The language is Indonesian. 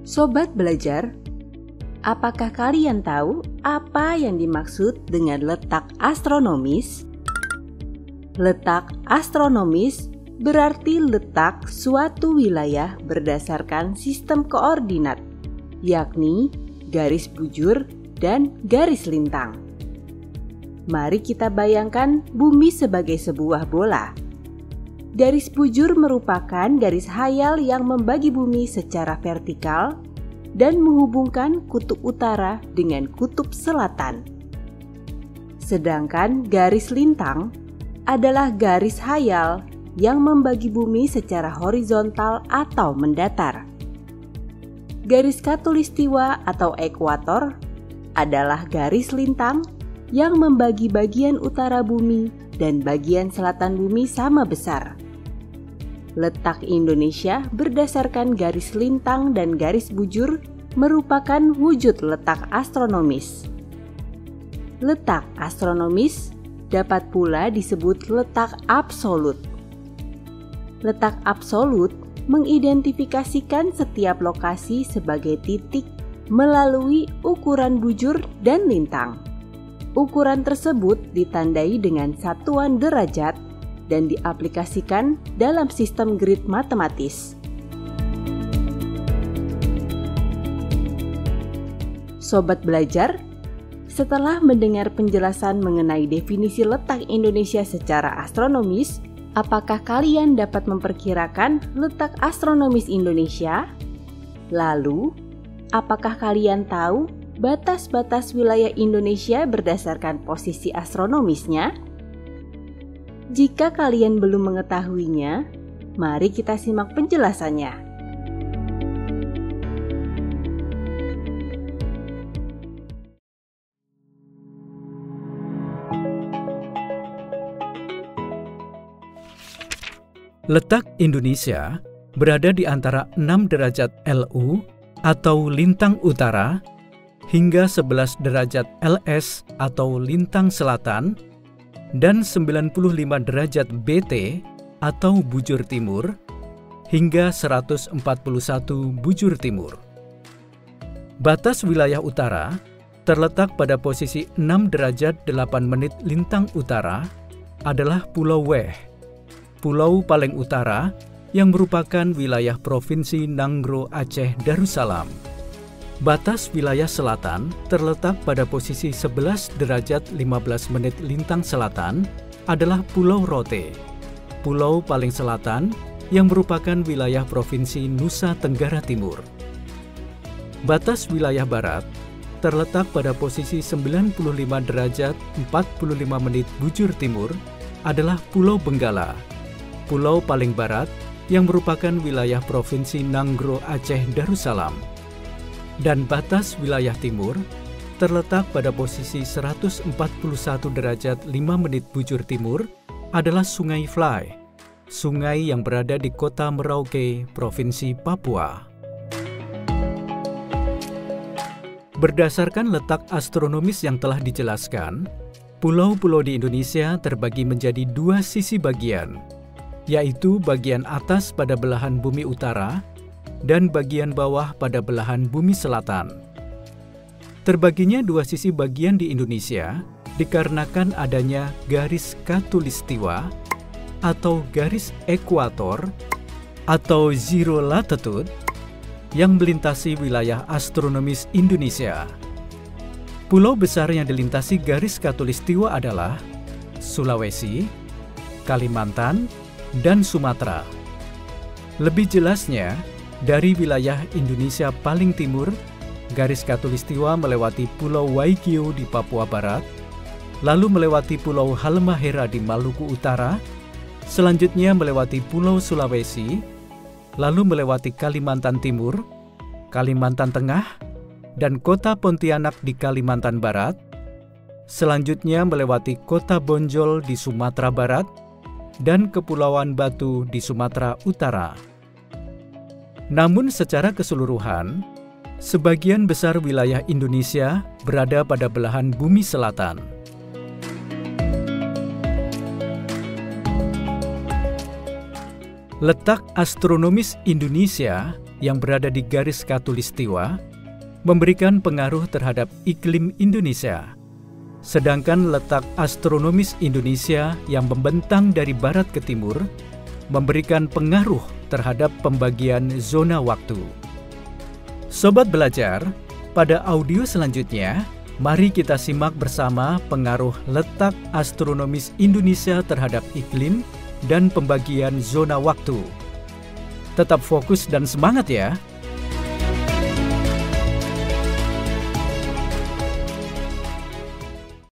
Sobat belajar, apakah kalian tahu apa yang dimaksud dengan letak astronomis? Letak astronomis berarti letak suatu wilayah berdasarkan sistem koordinat, yakni garis bujur dan garis lintang. Mari kita bayangkan bumi sebagai sebuah bola. Garis bujur merupakan garis hayal yang membagi bumi secara vertikal dan menghubungkan kutub utara dengan kutub selatan. Sedangkan garis lintang adalah garis hayal yang membagi bumi secara horizontal atau mendatar. Garis khatulistiwa atau ekuator adalah garis lintang yang membagi bagian utara bumi dan bagian selatan bumi sama besar. Letak Indonesia berdasarkan garis lintang dan garis bujur merupakan wujud letak astronomis. Letak astronomis dapat pula disebut letak absolut. Letak absolut mengidentifikasikan setiap lokasi sebagai titik melalui ukuran bujur dan lintang. Ukuran tersebut ditandai dengan satuan derajat dan diaplikasikan dalam sistem grid matematis. Sobat belajar, setelah mendengar penjelasan mengenai definisi letak Indonesia secara astronomis, apakah kalian dapat memperkirakan letak astronomis Indonesia? Lalu, apakah kalian tahu batas-batas wilayah Indonesia berdasarkan posisi astronomisnya? Jika kalian belum mengetahuinya, mari kita simak penjelasannya. Letak Indonesia berada di antara 6 derajat LU atau lintang utara hingga 11 derajat LS atau lintang selatan dan 95 derajat BT atau bujur timur hingga 141 bujur timur. Batas wilayah utara terletak pada posisi 6 derajat 8 menit lintang utara adalah Pulau Weh, pulau paling utara yang merupakan wilayah Provinsi Nanggro Aceh Darussalam. Batas wilayah selatan terletak pada posisi 11 derajat 15 menit lintang selatan adalah Pulau Rote, pulau paling selatan yang merupakan wilayah Provinsi Nusa Tenggara Timur. Batas wilayah barat terletak pada posisi 95 derajat 45 menit bujur timur adalah Pulau Benggala, pulau paling barat yang merupakan wilayah Provinsi Nanggro Aceh Darussalam. Dan batas wilayah timur terletak pada posisi 141 derajat 5 menit bujur timur adalah Sungai Fly, sungai yang berada di kota Merauke, Provinsi Papua. Berdasarkan letak astronomis yang telah dijelaskan, pulau-pulau di Indonesia terbagi menjadi 2 sisi bagian, yaitu bagian atas pada belahan bumi utara dan bagian bawah pada belahan bumi selatan. Terbaginya 2 sisi bagian di Indonesia dikarenakan adanya garis khatulistiwa atau garis ekuator atau zero latitude yang melintasi wilayah astronomis Indonesia. Pulau besar yang dilintasi garis khatulistiwa adalah Sulawesi, Kalimantan, dan Sumatera. Lebih jelasnya, dari wilayah Indonesia paling timur, garis khatulistiwa melewati Pulau Waigeo di Papua Barat, lalu melewati Pulau Halmahera di Maluku Utara, selanjutnya melewati Pulau Sulawesi, lalu melewati Kalimantan Timur, Kalimantan Tengah, dan kota Pontianak di Kalimantan Barat, selanjutnya melewati kota Bonjol di Sumatera Barat, dan Kepulauan Batu di Sumatera Utara. Namun secara keseluruhan, sebagian besar wilayah Indonesia berada pada belahan bumi selatan. Letak astronomis Indonesia yang berada di garis khatulistiwa memberikan pengaruh terhadap iklim Indonesia. Sedangkan letak astronomis Indonesia yang membentang dari barat ke timur memberikan pengaruh terhadap pembagian zona waktu. Sobat belajar, pada audio selanjutnya, mari kita simak bersama pengaruh letak astronomis Indonesia terhadap iklim dan pembagian zona waktu. Tetap fokus dan semangat ya!